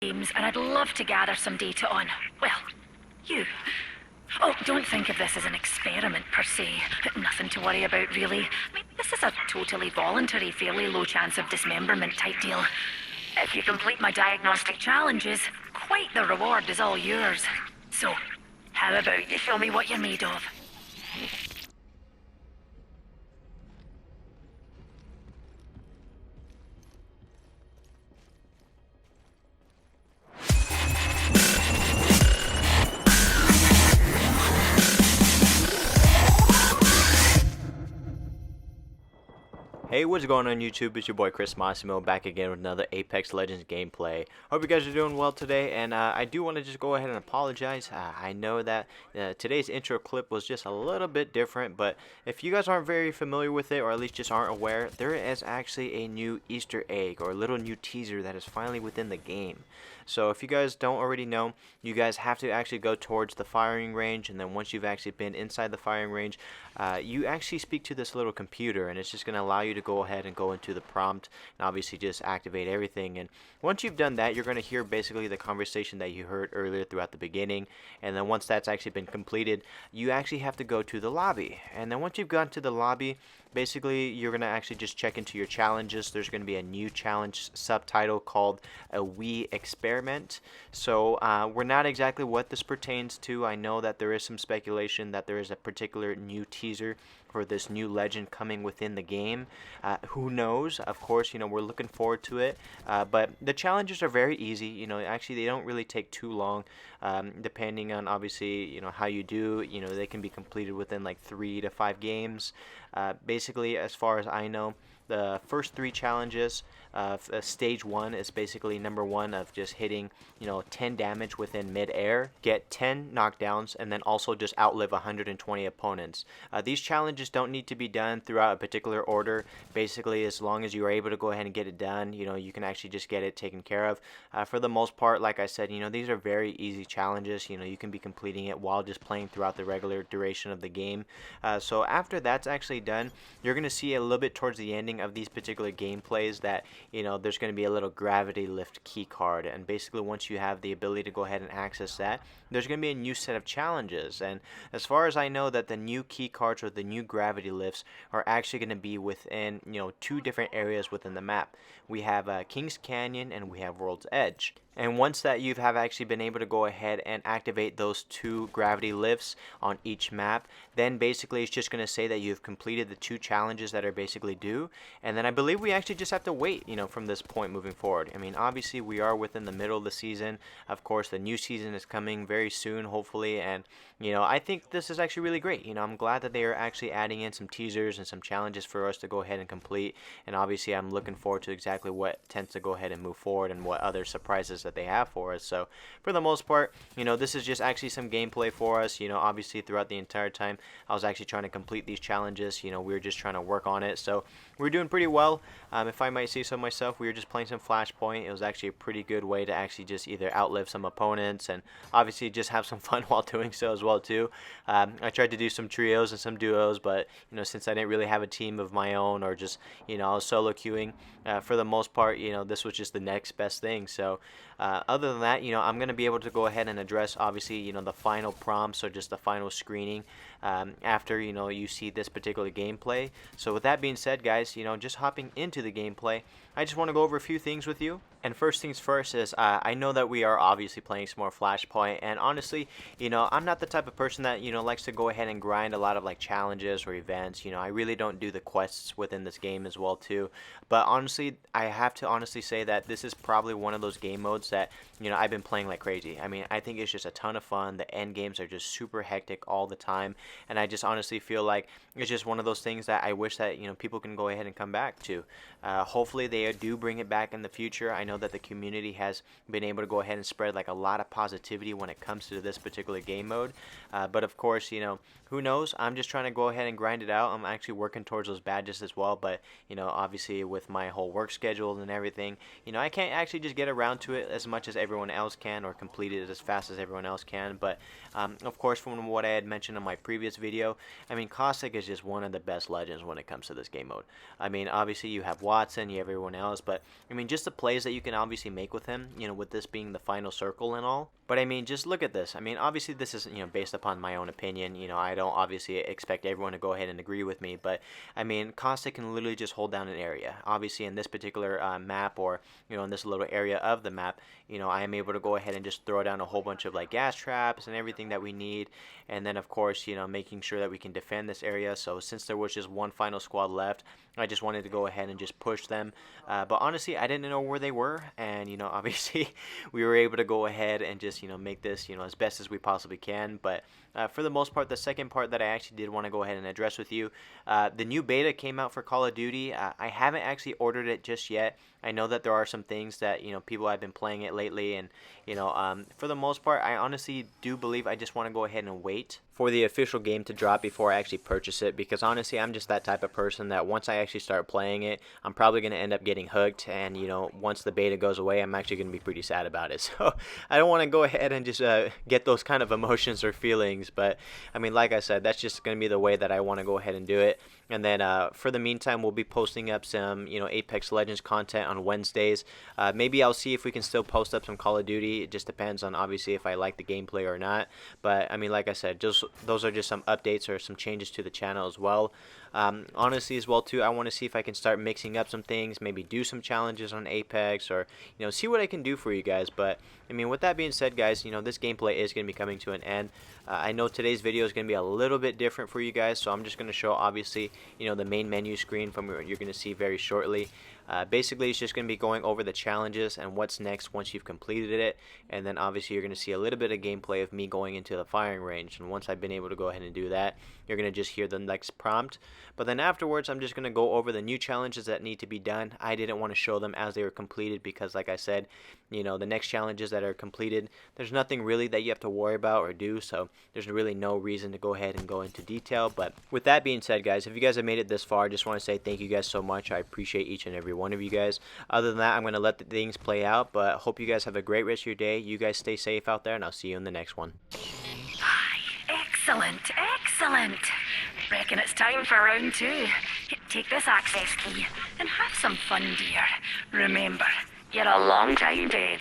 games, and I'd love to gather some data on, well, you. Oh, don't think of this as an experiment per se. Nothing to worry about, really. I mean, this is a totally voluntary, fairly low chance of dismemberment type deal. If you complete my diagnostic challenges, quite the reward is all yours. So, how about you show me what you're made of? Hey, what's going on YouTube? It's your boy Chris Massimo back again with another Apex Legends gameplay. Hope you guys are doing well today, and I do want to just go ahead and apologize. I know that today's intro clip was just a little bit different, but if you guys aren't very familiar with it, or at least just aren't aware, there is actually a new Easter egg or a little new teaser that is finally within the game. So if you guys don't already know, you guys have to actually go towards the firing range, and then once you've actually been inside the firing range, you actually speak to this little computer, and it's just going to allow you to go ahead and go into the prompt and obviously just activate everything. And once you've done that, you're going to hear basically the conversation that you heard earlier throughout the beginning. And then once that's actually been completed, you actually have to go to the lobby. And then once you've gone to the lobby, basically you're going to actually just check into your challenges. There's going to be a new challenge subtitle called a We Experiment. So we're not exactly what this pertains to. I know that there is some speculation that there is a particular new teaser for this new legend coming within the game. Who knows? Of course, you know, we're looking forward to it. But the challenges are very easy. You know, actually they don't really take too long. Depending on obviously, you know, how you do, you know, they can be completed within like 3 to 5 games. Basically, as far as I know, the first 3 challenges of stage 1 is basically number 1 of just hitting, you know, 10 damage within mid-air, get 10 knockdowns, and then also just outlive 120 opponents. These challenges don't need to be done throughout a particular order. Basically, as long as you are able to go ahead and get it done, you know, you can actually just get it taken care of. For the most part, like I said, you know, these are very easy challenges. You know, you can be completing it while just playing throughout the regular duration of the game. So after that's actually done, you're going to see a little bit towards the ending of these particular gameplays that, you know, there's going to be a little gravity lift key card, and basically once you have the ability to go ahead and access that, there's going to be a new set of challenges. And as far as I know, that the new key cards or the new gravity lifts are actually going to be within, you know, 2 different areas within the map. We have Kings Canyon and we have World's Edge. And once that you have actually been able to go ahead and activate those 2 gravity lifts on each map, then basically it's just going to say that you've completed the 2 challenges that are basically due. And then I believe we actually just have to wait, you know, from this point moving forward. I mean, obviously we are within the middle of the season. Of course, the new season is coming very soon, hopefully. And, you know, I think this is actually really great. You know, I'm glad that they are actually adding in some teasers and some challenges for us to go ahead and complete. And obviously I'm looking forward to exactly what tends to go ahead and move forward and what other surprises that they have for us. So for the most part, you know, this is just actually some gameplay for us. You know, obviously throughout the entire time I was actually trying to complete these challenges. You know, we were just trying to work on it, so we're doing pretty well. If I might say so myself, we were just playing some Flashpoint. It was actually a pretty good way to actually just either outlive some opponents and obviously just have some fun while doing so as well too. I tried to do some trios and some duos, but, you know, since I didn't really have a team of my own, or just, you know, I was solo queuing, for the most part, you know, this was just the next best thing. So other than that, you know, I'm going to be able to go ahead and address obviously, you know, the final prompts or just the final screening after, you know, you see this particular gameplay. So with that being said, guys, you know, just hopping into the gameplay, I just want to go over a few things with you. And first things first is I know that we are obviously playing some more Flashpoint, and honestly, you know, I'm not the type of person that, you know, likes to go ahead and grind a lot of like challenges or events. You know, I really don't do the quests within this game as well too. But honestly, I have to honestly say that this is probably one of those game modes that, you know, I've been playing like crazy. I mean, I think it's just a ton of fun. The end games are just super hectic all the time, and I just honestly feel like it's just one of those things that I wish that, you know, people can go ahead and come back to. Hopefully they do bring it back in the future. I know that the community has been able to go ahead and spread like a lot of positivity when it comes to this particular game mode. But of course, you know, who knows? I'm just trying to go ahead and grind it out. I'm actually working towards those badges as well, but, you know, obviously with my whole work schedule and everything, you know, I can't actually just get around to it as much as everyone else can, or complete it as fast as everyone else can. But of course, from what I had mentioned in my previous video, I mean, Caustic is just one of the best legends when it comes to this game mode. I mean, obviously you have Watson, you have everyone else. But I mean, just the plays that you can obviously make with him, you know, with this being the final circle and all. But I mean, just look at this. I mean, obviously this is, you know, based upon my own opinion. You know, I don't obviously expect everyone to go ahead and agree with me, but I mean, Caustic can literally just hold down an area. Obviously, in this particular map, or you know, in this little area of the map, you know, I am able to go ahead and just throw down a whole bunch of like gas traps and everything that we need, and then of course, you know, making sure that we can defend this area. So since there was just one final squad left, I just wanted to go ahead and just push them. But honestly, I didn't know where they were, and you know, obviously, we were able to go ahead and just, you know, make this, you know, as best as we possibly can. But for the most part, the second part that I actually did want to go ahead and address with you, the new beta came out for Call of Duty. I haven't actually ordered it just yet. I know that there are some things that, you know, people have been playing it lately, and you know, for the most part, I honestly do believe I just want to go ahead and wait for the official game to drop before I actually purchase it, because honestly, I'm just that type of person that once I actually start playing it, I'm probably going to end up getting hooked, and you know, once the beta goes away, I'm actually going to be pretty sad about it. So I don't want to go ahead and just get those kind of emotions or feelings. But I mean, like I said, that's just going to be the way that I want to go ahead and do it. And then for the meantime, we'll be posting up some, you know, Apex Legends content on Wednesdays. Maybe I'll see if we can still post up some Call of Duty. It just depends on obviously if I like the gameplay or not. But I mean, like I said, just those are just some updates or some changes to the channel as well. Honestly, as well too, I want to see if I can start mixing up some things, maybe do some challenges on Apex, or you know, see what I can do for you guys. But I mean, with that being said, guys, you know, this gameplay is going to be coming to an end. I know today's video is going to be a little bit different for you guys, so I'm just going to show obviously, you know, the main menu screen from what you're going to see very shortly. Basically, it's just going to be going over the challenges and what's next once you've completed it, and then obviously you're going to see a little bit of gameplay of me going into the firing range. And once I've been able to go ahead and do that, you're going to just hear the next prompt. But then afterwards, I'm just going to go over the new challenges that need to be done. I didn't want to show them as they were completed because, like I said, you know, the next challenges that are completed, there's nothing really that you have to worry about or do, so there's really no reason to go ahead and go into detail. But with that being said, guys, if you guys have made it this far, I just want to say thank you guys so much. I appreciate each and every one of you guys. Other than that, I'm going to let the things play out, but hope you guys have a great rest of your day. You guys stay safe out there, and I'll see you in the next one. Excellent, excellent. Reckon it's time for round 2. Take this access key and have some fun, dear. Remember, you're a long time dead.